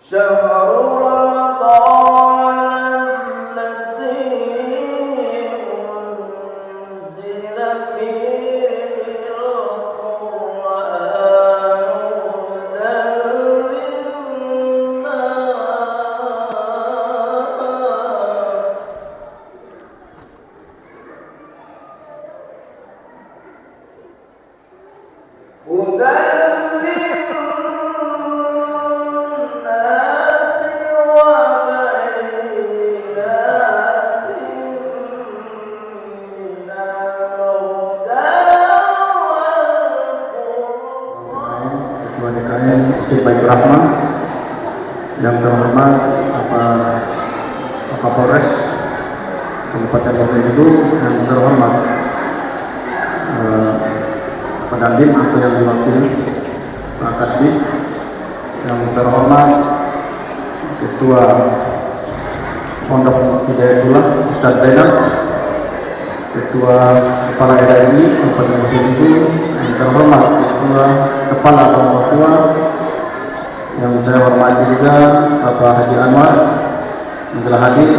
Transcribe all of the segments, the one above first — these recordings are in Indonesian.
شهر رمضان الذي أنزل فيه القرآن هدى للناس Ketua DKM Masjid Baitur Rahmah, yang terhormat Bapak Polres Kabupaten Probolinggo, yang terhormat Pak Dandim atau yang diwakili Pak Kasdi, yang terhormat Ketua Pondok Hidayatullah Ustadz Zainal, Ketua Kepala RRI Kabupaten Probolinggo, yang terhormat Ketua Kepala Bank Papua, yang saya hormati juga Bapak Haji Anwar yang telah hadir,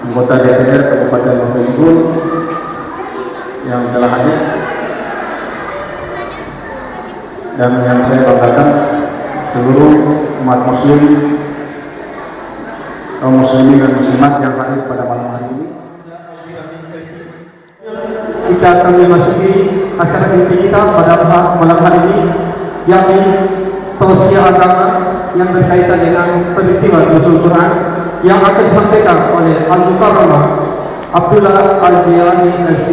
anggota DPR Kabupaten Probolinggo yang telah hadir, dan yang saya banggakan seluruh umat muslim, kaum muslimin dan muslimat yang hadir pada malam hari ini. Kita akan memasuki acara inti kita pada malam hari ini, yakni tausiah agama yang berkaitan dengan peristiwa nuzul Quran yang akan disampaikan oleh Al-Mukarramah Abdullah Al-Diyani LC.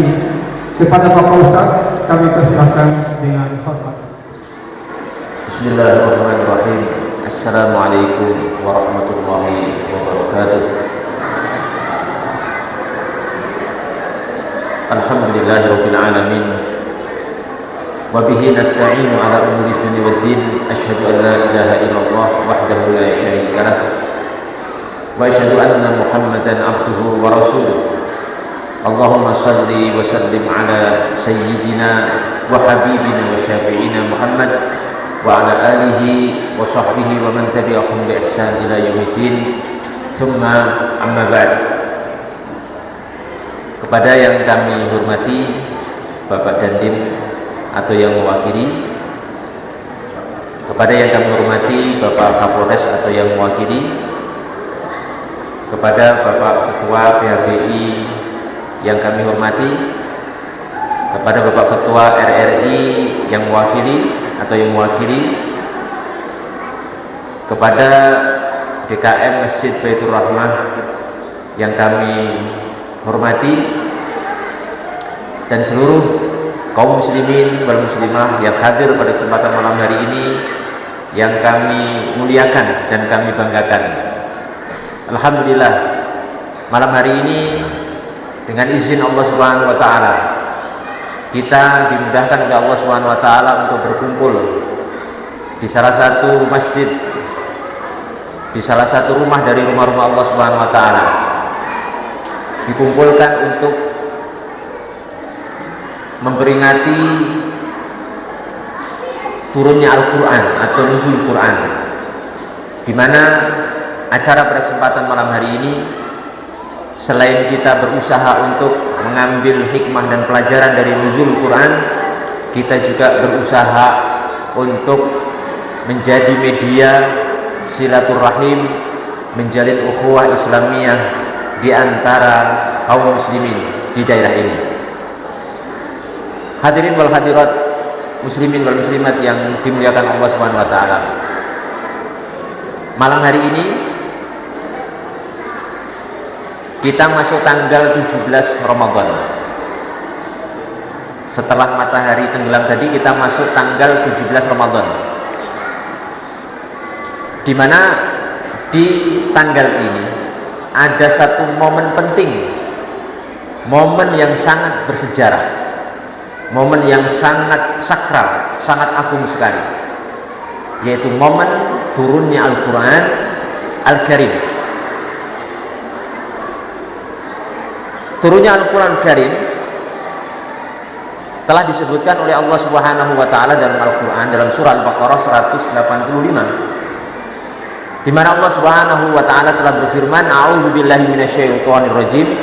Kepada Bapak Ustaz, kami persilahkan dengan hormat. Bismillahirrahmanirrahim. Assalamualaikum warahmatullahi wabarakatuh. Alhamdulillahirabbil alamin. Wa bihi nasta'inu ala umuri dunya waddin. Asyhadu an la ilaha illallah wahdahu la syarika lah. Wa asyhadu anna Muhammadan abduhu wa rasuluh. Allahumma salli wa sallim ala sayyidina wa habibina wa syafi'ina Muhammad wa ala alihi wa sahbihi wa man tabi'ahum bi ihsan ila yaumiddin. Thumma amma ba'd. Kepada yang kami hormati Bapak Dandim atau yang mewakili, kepada yang kami hormati Bapak Kapolres atau yang mewakili, kepada Bapak Ketua PHBI yang kami hormati, kepada Bapak Ketua RRI yang mewakili atau yang mewakili, kepada DKM Masjid Baitur Rahmah yang kami hormati, dan seluruh kaum muslimin wal muslimah yang hadir pada kesempatan malam hari ini yang kami muliakan dan kami banggakan. Alhamdulillah, malam hari ini dengan izin Allah Subhanahu wa taala kita dimudahkan oleh Allah Subhanahu wa taala untuk berkumpul di salah satu masjid, di salah satu rumah dari rumah-rumah Allah Subhanahu wa taala, dikumpulkan untuk memperingati turunnya Al-Quran atau nuzul Quran, di mana acara pada kesempatan malam hari ini selain kita berusaha untuk mengambil hikmah dan pelajaran dari nuzul Quran, kita juga berusaha untuk menjadi media silaturahim, menjalin ukhuwah Islamiyah di antara kaum muslimin di daerah ini. Hadirin wal hadirat, muslimin wal muslimat yang dimuliakan Allah Subhanahu wa taala. Malam hari ini kita masuk tanggal 17 Ramadan. Setelah matahari tenggelam tadi, kita masuk tanggal 17 Ramadan. Di mana di tanggal ini ada satu momen penting, momen yang sangat bersejarah, momen yang sangat sakral, sangat agung sekali, yaitu momen turunnya Al-Quran Al-Karim. Turunnya Al-Quran Al-Karim telah disebutkan oleh Allah Subhanahu wa taala dalam Al-Quran dalam surah Al-Baqarah 185. di mana Allah Subhanahu wa taala telah berfirman, a'udzubillahi minasyaitonir rajim,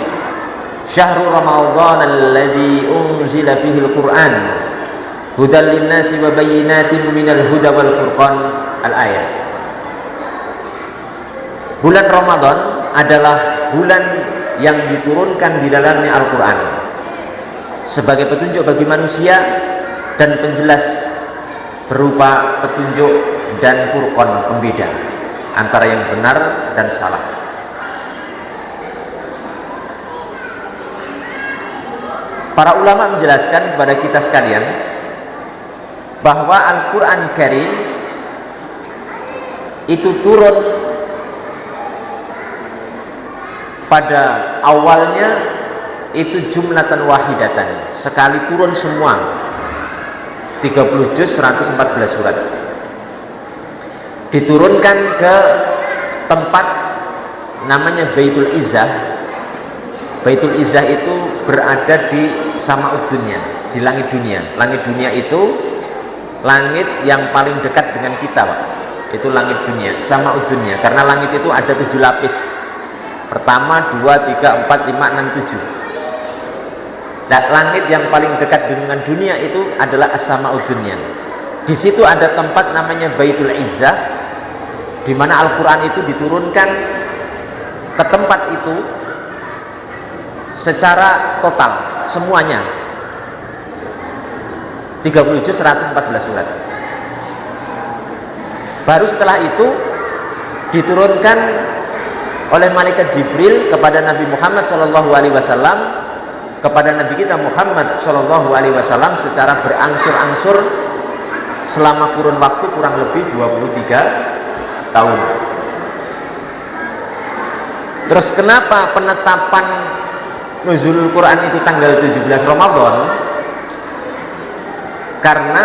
syahrul ramadhan alladzi unzila fihi al-Qur'an hudan lin-nasi wa bayyinatin minal huda wal furqan, al-ayat. Bulan Ramadan adalah bulan yang diturunkan di dalamnya Al-Qur'an sebagai petunjuk bagi manusia dan penjelas berupa petunjuk dan furqan, pembeda antara yang benar dan salah. Para ulama menjelaskan kepada kita sekalian bahwa Al-Quran Karim itu turun pada awalnya itu jumlatan wahidatan, sekali turun semua 30 juz 114 surat, diturunkan ke tempat namanya Baitul Izzah. Baitul Izzah itu berada di Sama'ud Dunya, di langit dunia. Langit dunia itu langit yang paling dekat dengan kita, Pak. Itu langit dunia, Sama'ud Dunya. Karena langit itu ada 7 lapis. Pertama, 2, 3, 4, 5, 6, 7. Dan langit yang paling dekat dengan dunia itu adalah As-Sama'ud Dunya. Di situ ada tempat namanya Baitul Izzah, di mana Al-Quran itu diturunkan ke tempat itu secara total, semuanya 30 juz 114 surat. Baru setelah itu diturunkan oleh malaikat Jibril kepada Nabi Muhammad SAW, kepada Nabi kita Muhammad SAW secara berangsur-angsur selama kurun waktu kurang lebih 23 tahun. Terus kenapa penetapan nuzulul Quran itu tanggal 17 Ramadan? Karena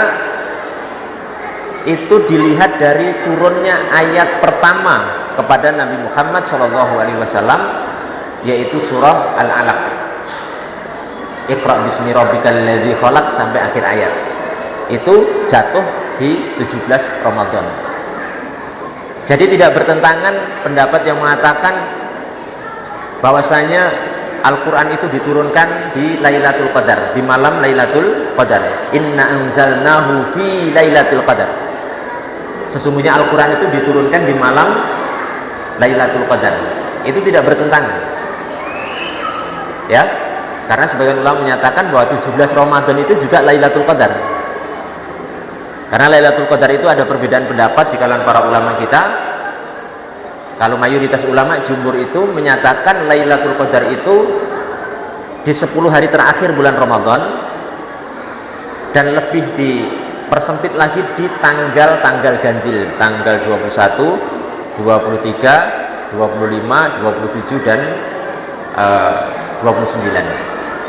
itu dilihat dari turunnya ayat pertama kepada Nabi Muhammad SAW, yaitu surah Al-Alaq, Iqra bismi rabbikal ladzi khalaq, sampai akhir ayat. Itu jatuh di 17 Ramadan. Jadi tidak bertentangan pendapat yang mengatakan bahwasanya Al-Quran itu diturunkan di Lailatul Qadar, di malam Lailatul Qadar. Inna anzalnahu fi Lailatul Qadar. Sesungguhnya Al-Quran itu diturunkan di malam Lailatul Qadar. Itu tidak bertentangan, ya, karena sebagian ulama menyatakan bahwa 17 Ramadan itu juga Lailatul Qadar. Karena Lailatul Qadar itu ada perbedaan pendapat di kalangan para ulama kita. Kalau mayoritas ulama jumhur itu menyatakan Lailatul Qadar itu di 10 hari terakhir bulan Ramadan, dan lebih dipersempit lagi di tanggal-tanggal ganjil, tanggal 21, 23, 25, 27 dan 29.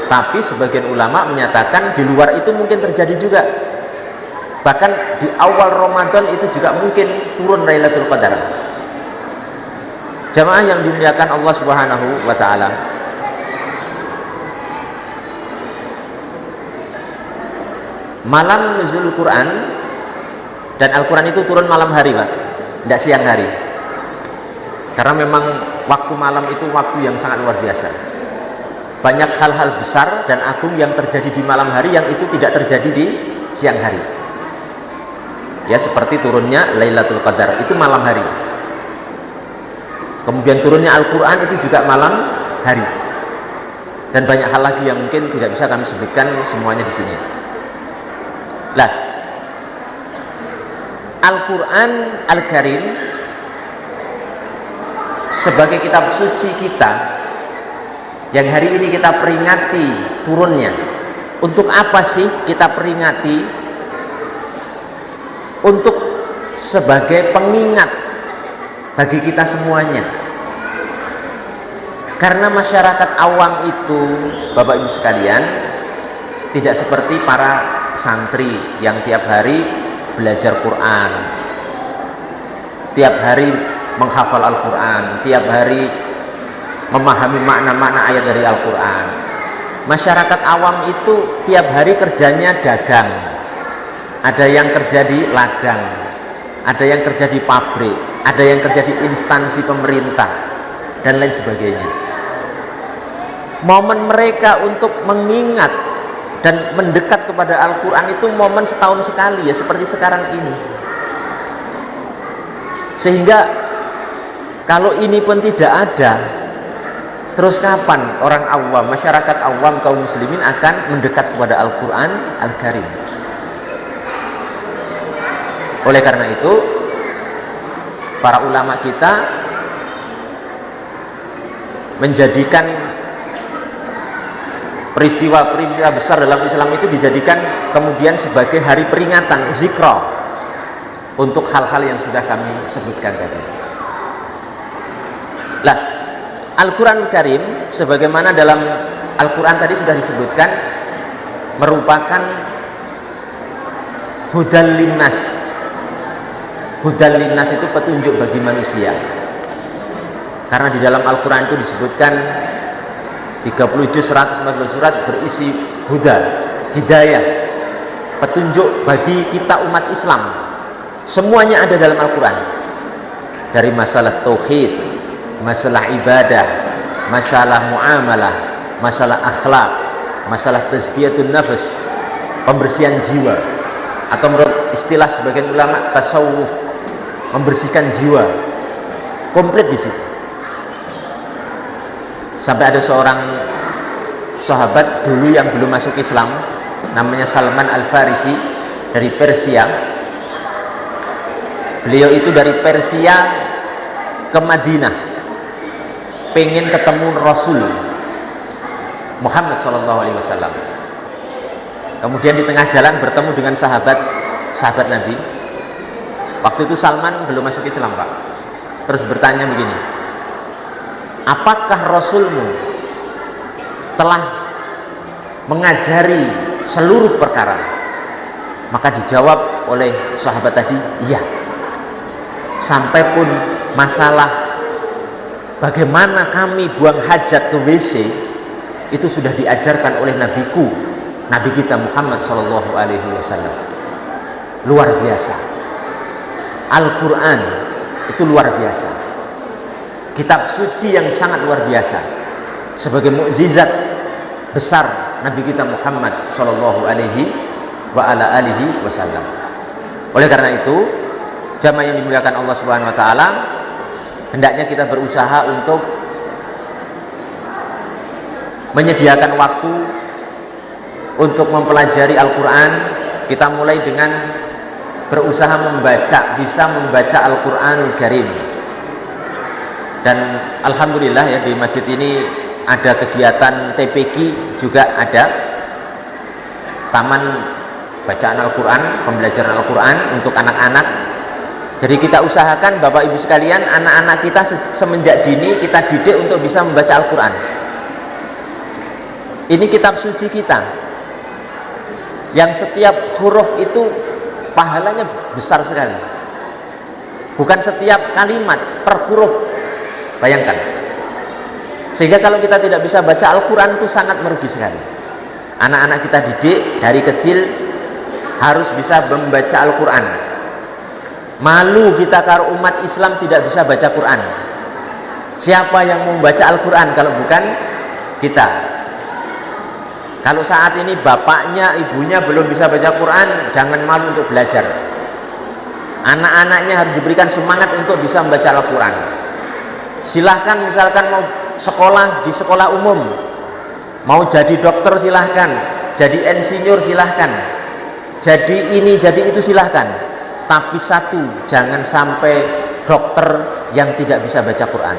Tapi sebagian ulama menyatakan di luar itu mungkin terjadi juga. Bahkan di awal Ramadan itu juga mungkin turun Lailatul Qadar. Jamaah yang dimuliakan Allah Subhanahu wa taala, malam nuzul Quran dan Al-Quran itu turun malam hari, Pak, tidak siang hari. Karena memang waktu malam itu waktu yang sangat luar biasa. Banyak hal-hal besar dan agung yang terjadi di malam hari yang itu tidak terjadi di siang hari. Ya, seperti turunnya Lailatul Qadar itu malam hari. Kemudian turunnya Al-Quran itu juga malam hari. Dan banyak hal lagi yang mungkin tidak bisa kami sebutkan semuanya di sini. Nah, Al-Quran Al-Karim sebagai kitab suci kita yang hari ini kita peringati turunnya. Untuk apa sih kita peringati? Untuk sebagai pengingat bagi kita semuanya. Karena masyarakat awam itu, Bapak Ibu sekalian, tidak seperti para santri yang tiap hari belajar Quran, tiap hari menghafal Al-Quran, tiap hari memahami makna-makna ayat dari Al-Quran. Masyarakat awam itu tiap hari kerjanya dagang, ada yang kerja di ladang, ada yang kerja di pabrik, ada yang kerja di instansi pemerintah dan lain sebagainya. Momen mereka untuk mengingat dan mendekat kepada Al-Quran itu momen setahun sekali, ya seperti sekarang ini. Sehingga kalau ini pun tidak ada, terus kapan orang awam, masyarakat awam, kaum muslimin akan mendekat kepada Al-Quran Al-Karim? Oleh karena itu, para ulama kita menjadikan peristiwa-peristiwa besar dalam Islam itu dijadikan kemudian sebagai hari peringatan, zikra, untuk hal-hal yang sudah kami sebutkan tadi. Lah, Al-Quran Karim sebagaimana dalam Al-Quran tadi sudah disebutkan merupakan hudan linnas. Hudan linnas itu petunjuk bagi manusia. Karena di dalam Al-Quran itu disebutkan 30 juz 140 surat berisi huda, hidayah, petunjuk bagi kita umat Islam. Semuanya ada dalam Al-Quran. Dari masalah tauhid, masalah ibadah, masalah muamalah, masalah akhlak, masalah tazkiyatun nafs, pembersihan jiwa, atau menurut istilah sebagian ulama tasawuf, membersihkan jiwa, komplit di situ. Sampai ada seorang sahabat dulu yang belum masuk Islam, namanya Salman Al-Farisi dari Persia. Beliau itu dari Persia ke Madinah, pengen ketemu Rasul Muhammad SAW. Kemudian di tengah jalan bertemu dengan sahabat Nabi. Waktu itu Salman belum masuk Islam, Pak. Terus bertanya begini, apakah Rasulmu telah mengajari seluruh perkara? Maka dijawab oleh sahabat tadi, iya. Sampai pun masalah bagaimana kami buang hajat ke WC itu sudah diajarkan oleh nabiku, Nabi kita Muhammad SAW. Luar biasa. Al-Quran itu luar biasa, kitab suci yang sangat luar biasa, sebagai mukjizat besar Nabi kita Muhammad SAW. Oleh karena itu, jamaah yang dimuliakan Allah Subhanahu Wa Taala, hendaknya kita berusaha untuk menyediakan waktu untuk mempelajari Al-Quran. Kita mulai dengan berusaha bisa membaca Al-Quranul Karim. Dan alhamdulillah ya, di masjid ini ada kegiatan TPQ, juga ada taman bacaan Al-Quran, pembelajaran Al-Quran untuk anak-anak. Jadi kita usahakan Bapak Ibu sekalian, anak-anak kita semenjak dini kita didik untuk bisa membaca Al-Quran. Ini kitab suci kita, yang setiap huruf itu pahalanya besar sekali. Bukan setiap kalimat, per huruf. Bayangkan. Sehingga kalau kita tidak bisa baca Al-Quran itu sangat merugi sekali. Anak-anak kita didik dari kecil harus bisa membaca Al-Quran. Malu kita kalau umat Islam tidak bisa baca Quran. Siapa yang mau membaca Al-Quran kalau bukan kita? Kalau saat ini bapaknya, ibunya belum bisa baca Quran, jangan malu untuk belajar. Anak-anaknya harus diberikan semangat untuk bisa membaca Al-Quran. Silahkan, misalkan mau sekolah di sekolah umum, mau jadi dokter silahkan, jadi insinyur silahkan, jadi ini jadi itu silahkan. Tapi satu, jangan sampai dokter yang tidak bisa baca Quran.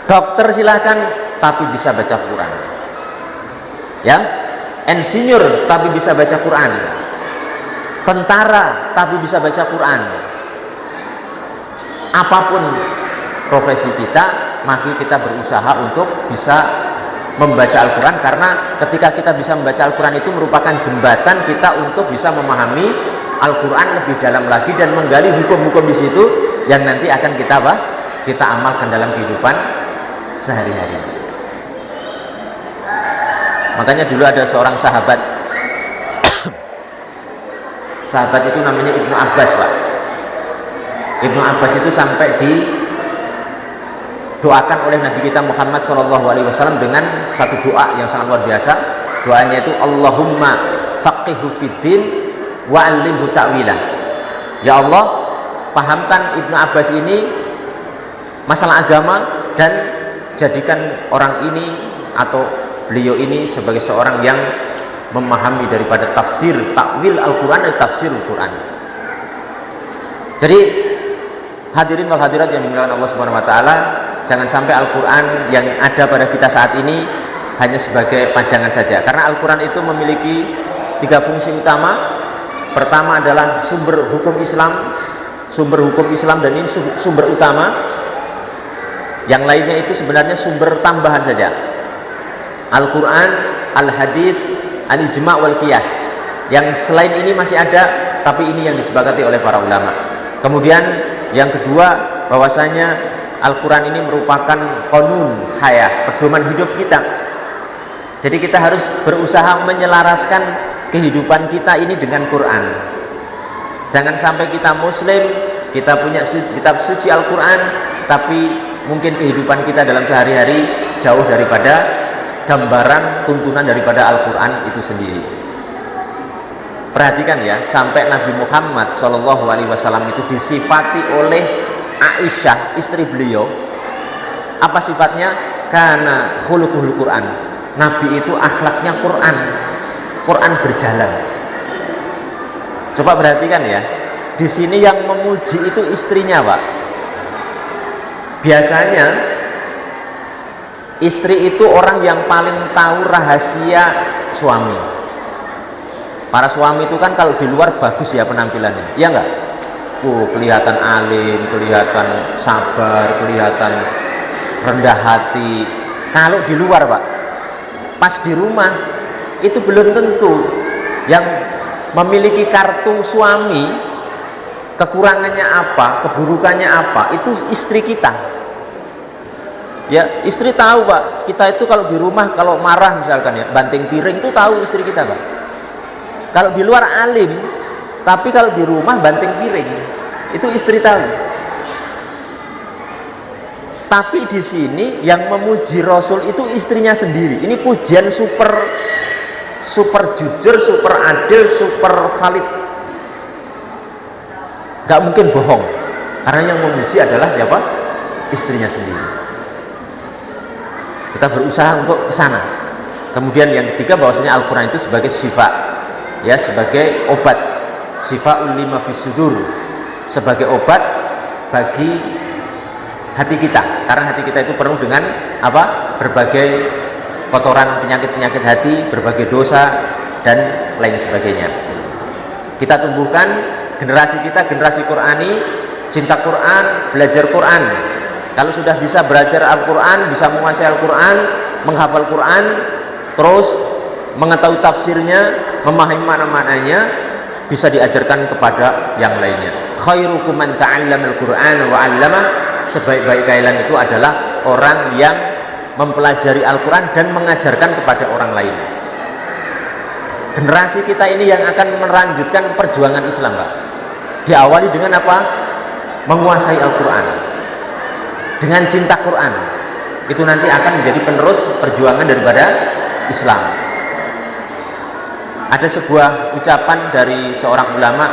Dokter silahkan, tapi bisa baca Quran. Ya, insinyur tapi bisa baca Quran. Tentara tapi bisa baca Quran. Apapun profesi kita, maka kita berusaha untuk bisa membaca Al-Quran, karena ketika kita bisa membaca Al-Quran itu merupakan jembatan kita untuk bisa memahami Al-Quran lebih dalam lagi dan menggali hukum-hukum di situ yang nanti akan kita amalkan dalam kehidupan sehari-hari. Makanya dulu ada seorang sahabat sahabat itu namanya Ibnu Abbas, Pak. Ibnu Abbas itu sampai didoakan oleh Nabi kita Muhammad SAW dengan satu doa yang sangat luar biasa. Doanya itu Allahumma faqihhu fiddin wa 'allimhu ta'wilah. Ya Allah, pahamkan Ibnu Abbas ini masalah agama dan jadikan orang ini atau beliau ini sebagai seorang yang memahami daripada tafsir, takwil Al-Quran dan tafsir Al-Quran. Jadi hadirin wal hadirat yang dimuliakan Allah Subhanahu wa taala, jangan sampai Al-Quran yang ada pada kita saat ini hanya sebagai pajangan saja. Karena Al-Quran itu memiliki 3 fungsi utama. Pertama adalah sumber hukum Islam dan ini sumber utama. Yang lainnya itu sebenarnya sumber tambahan saja. Al-Quran, Al-Hadits, Al-Ijma' wal Qiyas. Yang selain ini masih ada, tapi ini yang disepakati oleh para ulama. Kemudian yang kedua, bahwasanya Al-Quran ini merupakan qanun hayah, pedoman hidup kita. Jadi kita harus berusaha menyelaraskan kehidupan kita ini dengan Quran. Jangan sampai kita Muslim, kita punya kitab suci Al-Quran, tapi mungkin kehidupan kita dalam sehari-hari jauh daripada gambaran tuntunan daripada Al-Quran itu sendiri. Perhatikan ya, sampai Nabi Muhammad SAW itu disifati oleh Aisyah, istri beliau. Apa sifatnya? Karena khuluquhul Quran. Nabi itu akhlaknya Quran. Quran berjalan. Coba perhatikan ya. Di sini yang memuji itu istrinya, Pak. Biasanya istri itu orang yang paling tahu rahasia suami. Para suami itu kan kalau di luar bagus ya penampilannya, iya enggak? Kelihatan alim, kelihatan sabar, kelihatan rendah hati. Kalau di luar, Pak, pas di rumah itu belum tentu. Yang memiliki kartu suami, kekurangannya apa, keburukannya apa, itu istri kita. Ya, istri tahu, Pak. Kita itu kalau di rumah kalau marah misalkan ya, banting piring itu tahu istri kita, Pak. Kalau di luar alim, tapi kalau di rumah banting piring, itu istri tahu. Tapi di sini yang memuji Rasul itu istrinya sendiri. Ini pujian super jujur, super adil, super valid. Gak mungkin bohong, karena yang memuji adalah siapa? Istrinya sendiri. Kita berusaha untuk ke sana. Kemudian yang ketiga, bahwasanya Al-Quran itu sebagai syifa, ya, sebagai obat, syifaul lima fis sudur, sebagai obat bagi hati kita. Karena hati kita itu penuh dengan apa? Berbagai kotoran, penyakit-penyakit hati, berbagai dosa dan lain sebagainya. Kita tumbuhkan generasi kita, generasi Qurani, cinta Quran, belajar Quran. Kalau sudah bisa belajar Al-Quran, bisa menguasai Al-Quran, menghafal Quran, terus mengetahui tafsirnya, memahami makna-maknanya, bisa diajarkan kepada yang lainnya. Khairukum man ta'allama al-Qur'ana wa 'allamah. Sebaik-baik kalian itu adalah orang yang mempelajari Al-Quran dan mengajarkan kepada orang lain. Generasi kita ini yang akan melanjutkan perjuangan Islam, Pak. Diawali dengan apa? Menguasai Al-Quran. Dengan cinta Quran. Itu nanti akan menjadi penerus perjuangan daripada Islam. Ada sebuah ucapan dari seorang ulama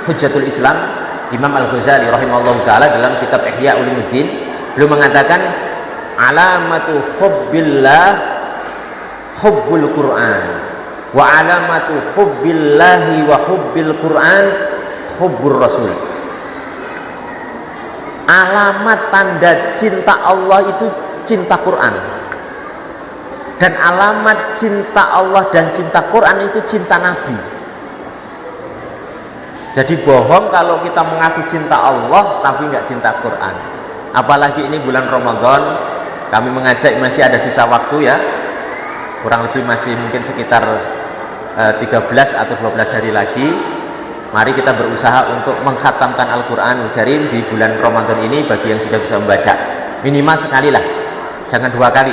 Hujjatul Islam, Imam Al-Ghazali rahimahullah ta'ala, dalam kitab Ihya Ulumuddin. Beliau mengatakan, alamatu hubbillah hubbul Quran, wa alamatu hubbillahi wa hubbil Quran hubbur Rasul. Alamat tanda cinta Allah itu cinta Quran, dan alamat cinta Allah dan cinta Quran itu cinta Nabi. Jadi bohong kalau kita mengaku cinta Allah tapi nggak cinta Quran. Apalagi ini bulan Ramadan, kami mengajak, masih ada sisa waktu ya, kurang lebih masih mungkin sekitar 13 atau 12 hari lagi. Mari kita berusaha untuk mengkhatamkan Al-Quranul Karim di bulan Ramadan ini bagi yang sudah bisa membaca. Minimal sekali lah, jangan 2 kali,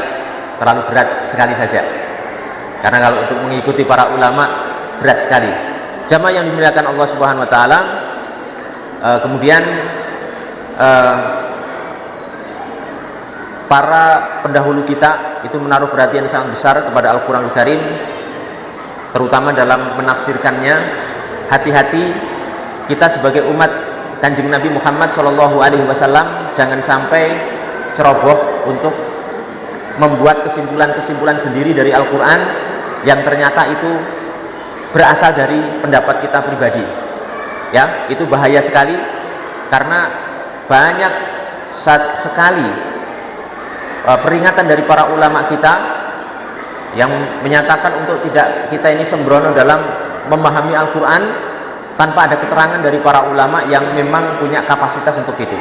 terlalu berat, sekali saja. Karena kalau untuk mengikuti para ulama berat sekali. Jamaah yang dimuliakan Allah Subhanahu wa taala, kemudian para pendahulu kita itu menaruh perhatian sangat besar kepada Al-Quranul Karim, terutama dalam menafsirkannya. Hati-hati kita sebagai umat Kanjeng Nabi Muhammad SAW jangan sampai ceroboh untuk membuat kesimpulan-kesimpulan sendiri dari Al-Quran yang ternyata itu berasal dari pendapat kita pribadi. Ya, itu bahaya sekali karena banyak sekali peringatan dari para ulama kita yang menyatakan untuk tidak kita ini sembrono dalam memahami Al-Quran tanpa ada keterangan dari para ulama yang memang punya kapasitas untuk itu.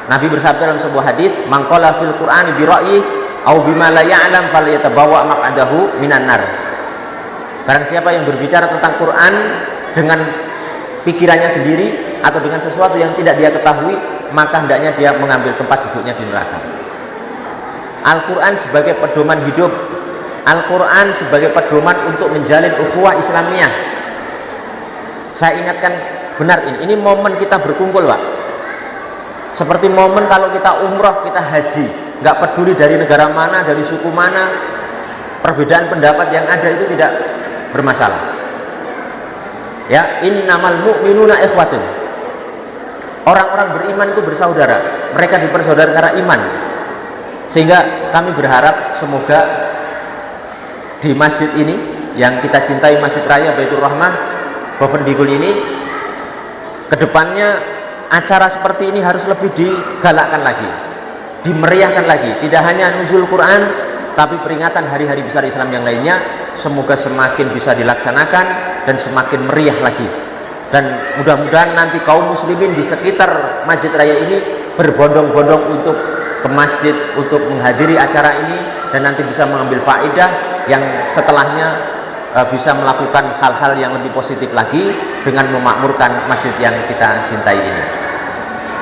Nabi bersabda dalam sebuah hadis, "Man qala fil Qur'ani bi ra'yi aw bima la ya'lam falyatabawa maq'adahu minan nar." Barang siapa yang berbicara tentang Quran dengan pikirannya sendiri atau dengan sesuatu yang tidak dia ketahui, maka hendaknya dia mengambil tempat duduknya di neraka. Al-Quran sebagai pedoman hidup, Al-Quran sebagai pedoman untuk menjalin ukhuwah Islamiyah. Saya ingatkan benar, ini momen kita berkumpul, Pak. Seperti momen kalau kita umroh, kita haji, nggak peduli dari negara mana, dari suku mana, perbedaan pendapat yang ada itu tidak bermasalah. Ya, innamal mu'minuna ikhwatun. Orang-orang beriman itu bersaudara, mereka dipersaudarakan karena iman. Sehingga kami berharap semoga di masjid ini yang kita cintai, Masjid Raya Baitur Rahmah Bovendigul ini, kedepannya acara seperti ini harus lebih digalakkan lagi, dimeriahkan lagi. Tidak hanya nuzul Quran, tapi peringatan hari-hari besar Islam yang lainnya semoga semakin bisa dilaksanakan dan semakin meriah lagi. Dan mudah-mudahan nanti kaum muslimin di sekitar Masjid Raya ini berbondong-bondong untuk ke masjid untuk menghadiri acara ini dan nanti bisa mengambil faedah yang setelahnya bisa melakukan hal-hal yang lebih positif lagi dengan memakmurkan masjid yang kita cintai ini.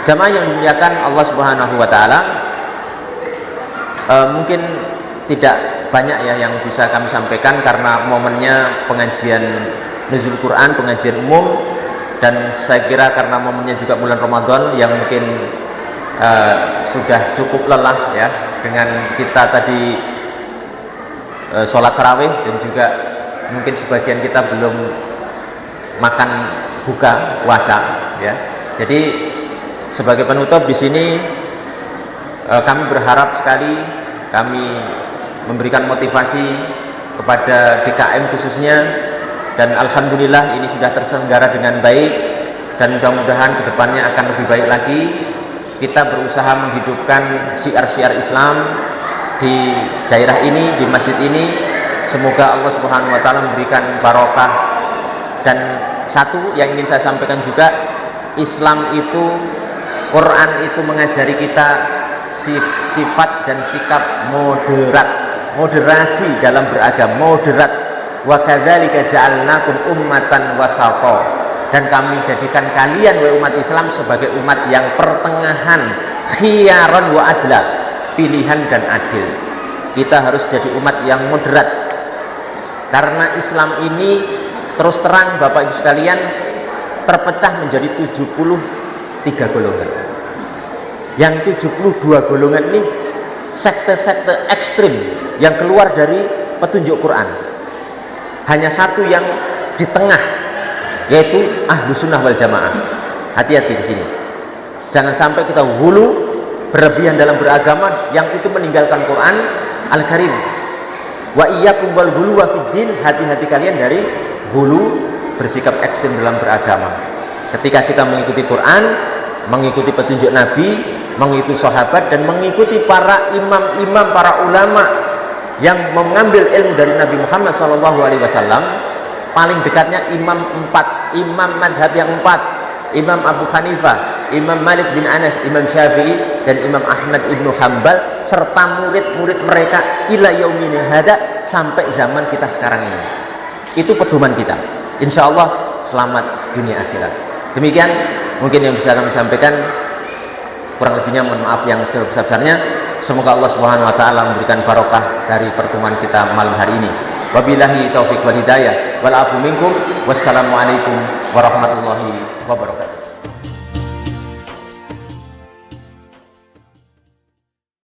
Jamaah yang dimuliakan Allah Subhanahu wa taala, mungkin tidak banyak ya yang bisa kami sampaikan karena momennya pengajian nuzul Quran, pengajian umum, dan saya kira karena momennya juga bulan Ramadan yang mungkin sudah cukup lelah ya dengan kita tadi sholat tarawih dan juga mungkin sebagian kita belum makan buka puasa ya. Jadi sebagai penutup di sini kami berharap sekali, kami memberikan motivasi kepada DKM khususnya, dan alhamdulillah ini sudah terselenggara dengan baik dan mudah-mudahan kedepannya akan lebih baik lagi. Kita berusaha menghidupkan syiar-syiar Islam di daerah ini, di masjid ini. Semoga Allah Subhanahu wa taala memberikan barokah. Dan satu yang ingin saya sampaikan juga, Islam itu, Quran itu mengajari kita sifat dan sikap moderat, moderasi dalam beragama, moderat. Wa kadzalika ja'alnakum ummatan wasata. Dan kami jadikan kalian wahai umat Islam sebagai umat yang pertengahan, khiyaran wa adla, pilihan dan adil. Kita harus jadi umat yang moderat. Karena Islam ini terus terang Bapak Ibu sekalian terpecah menjadi 73 golongan. Yang 72 golongan ini sekte-sekte ekstrim yang keluar dari petunjuk Quran. Hanya satu yang di tengah, yaitu Ahlus Sunnah wal Jamaah. Hati-hati di sini. Jangan sampai kita hulu berlebihan dalam beragama yang itu meninggalkan Quran Al-Karim. Wa iyyakum wal ghulu wa fiddin, hati-hati kalian dari hulu bersikap ekstrem dalam beragama. Ketika kita mengikuti Quran, mengikuti petunjuk Nabi, mengikuti sahabat, dan mengikuti para imam-imam, para ulama yang mengambil ilmu dari Nabi Muhammad SAW, paling dekatnya imam 4, imam madhab yang 4, Imam Abu Hanifah, Imam Malik bin Anas, Imam Syafi'i, dan Imam Ahmad ibnu Hanbal, serta murid-murid mereka ila yaumina hada, sampai zaman kita sekarang ini. Itu pedoman kita. Insya Allah selamat dunia akhirat. Demikian mungkin yang bisa kami sampaikan. Kurang lebihnya mohon maaf yang sebesar-besarnya. Semoga Allah Subhanahu wa taala memberikan barokah dari pertemuan kita malam hari ini. Wabillahi taufiq wal hidayah wal afu minkum. Wassalamualaikum warahmatullahi wabarakatuh.